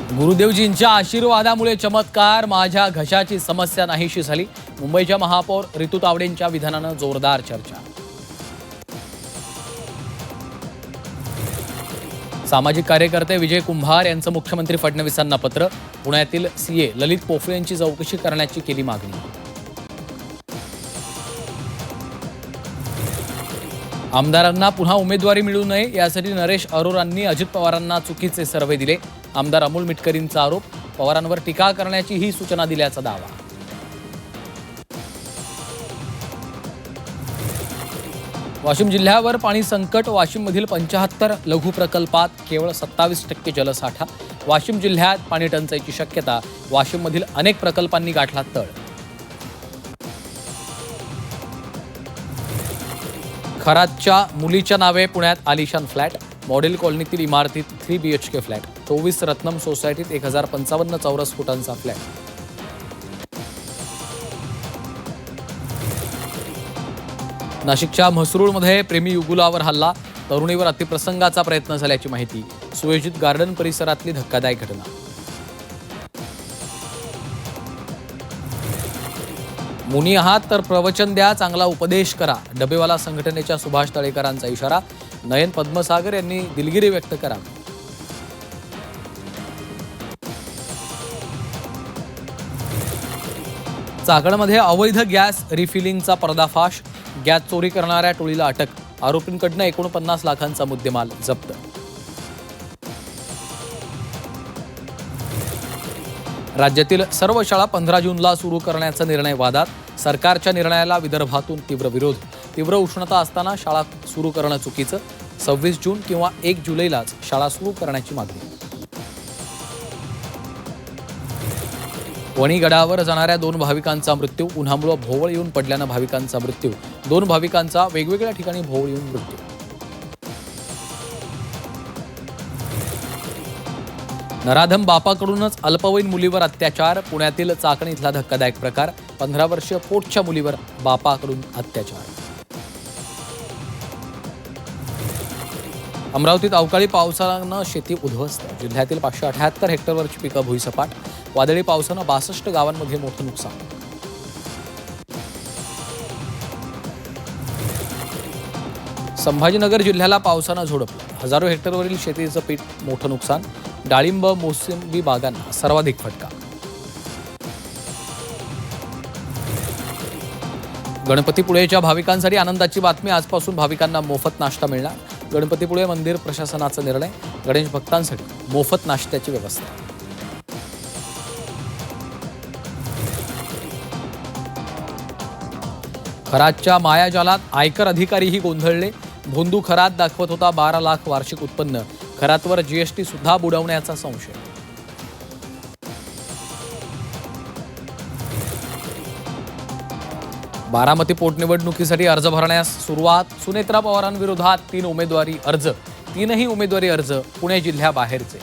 गुरुदेवजींच्या आशीर्वादामुळे चमत्कार, माझ्या घशाची समस्या नाहीशी झाली. मुंबईच्या महापौर रितू तावडेंच्या विधानानं जोरदार चर्चा. सामाजिक कार्यकर्ते विजय कुंभार यांचं मुख्यमंत्री फडणवीसांना पत्र. पुण्यातील सीए ललित पोफळे यांची चौकशी करण्याची केली मागणी. आमदारांना पुन्हा उमेदवारी मिळू नये यासाठी नरेश अरोरांनी अजित पवारांना चुकीचे सर्वे दिले. आमदार अमोल मिटकरींचा आरोप. पवारांवर टीका करण्याची ही सूचना दिल्याचा दावा. वाशिम जिल्ह्यावर पाणी संकट. वाशिममधील 75 लघु प्रकल्पात केवळ 27% जलसाठा. वाशिम जिल्ह्यात पाणी टंचाईची शक्यता. वाशिममधील अनेक प्रकल्पांनी गाठला तळ. खरातच्या मुलीच्या नावे पुण्यात आलिशान फ्लॅट. मॉडेल कॉलनीतील इमारतीत 3 BHK फ्लॅट. 24 रत्नम सोसायटीत 1055 चौरस फुटांचा फ्लॅट. नाशिकच्या म्हसरूळमध्ये प्रेमी युगुलावर हल्ला. तरुणीवर अतिप्रसंगाचा प्रयत्न झाल्याची माहिती. सुयोजित गार्डन परिसरातली धक्कादायक घटना. मुनी आहात तर प्रवचन द्या, चांगला उपदेश करा. डबेवाला संघटनेच्या सुभाष तळेकरांचा इशारा. नयन पद्मसागर यांनी दिलगिरी व्यक्त करावी. चाकणमध्ये अवैध गॅस रिफिलिंगचा पर्दाफाश. गॅस चोरी करणाऱ्या टोळीला अटक. आरोपींकडनं 49 लाखांचा मुद्देमाल जप्त. राज्यातील सर्व शाळा 15 जूनला सुरू करण्याचा निर्णय वादात. सरकारच्या निर्णयाला विदर्भातून तीव्र विरोध. तीव्र उष्णता असताना शाळा सुरू करणं चुकीचं. 26 जून किंवा 1 जुलैलाच शाळा सुरू करण्याची मागणी. वणीगडावर जाणाऱ्या 2 भाविकांचा मृत्यू. उन्हामुळे भोवळ येऊन पडल्यानं भाविकांचा मृत्यू. 2 भाविकांचा वेगवेगळ्या ठिकाणी भोवळ येऊन मृत्यू. नराधम बापाकडूनच अल्पवयीन मुलीवर अत्याचार. पुण्यातील चाकण इथला धक्कादायक प्रकार. 15 वर्षीय पोटच्या मुलीवर बापाकडून अत्याचार. अमरावतीत अवकाळी पावसानं शेती उद्ध्वस्त. जिल्ह्यातील 578 हेक्टरवरची पिकं भुईसपाट. वादळी पावसानं 62 गावांमध्ये मोठं नुकसान. संभाजीनगर जिल्ह्याला पावसानं झोडपलं. हजारो हेक्टरवरील शेतीचं पीक मोठं नुकसान. डाळिंब मोसंबी बागांना सर्वाधिक फटका. गणपतीपुळेच्या भाविकांसाठी आनंदाची बातमी. आजपासून भाविकांना मोफत नाश्ता मिळणार. गणपतीपुळे मंदिर प्रशासनाचा निर्णय. गणेश भक्तांसाठी मोफत नाश्त्याची व्यवस्था. खरातच्या मायाजालात आयकर अधिकारीही गोंधळले. भोंदू खरात दाखवत होता 12 लाख वार्षिक उत्पन्न. खरातवर GST सुद्धा बुडवण्याचा संशय. बारामती पोटनिवडणुकीसाठी अर्ज भरण्यास सुरुवात. सुनेत्रा पवारांविरोधात 3 उमेदवारी अर्ज. 3ही उमेदवारी अर्ज पुणे जिल्ह्याबाहेरचे.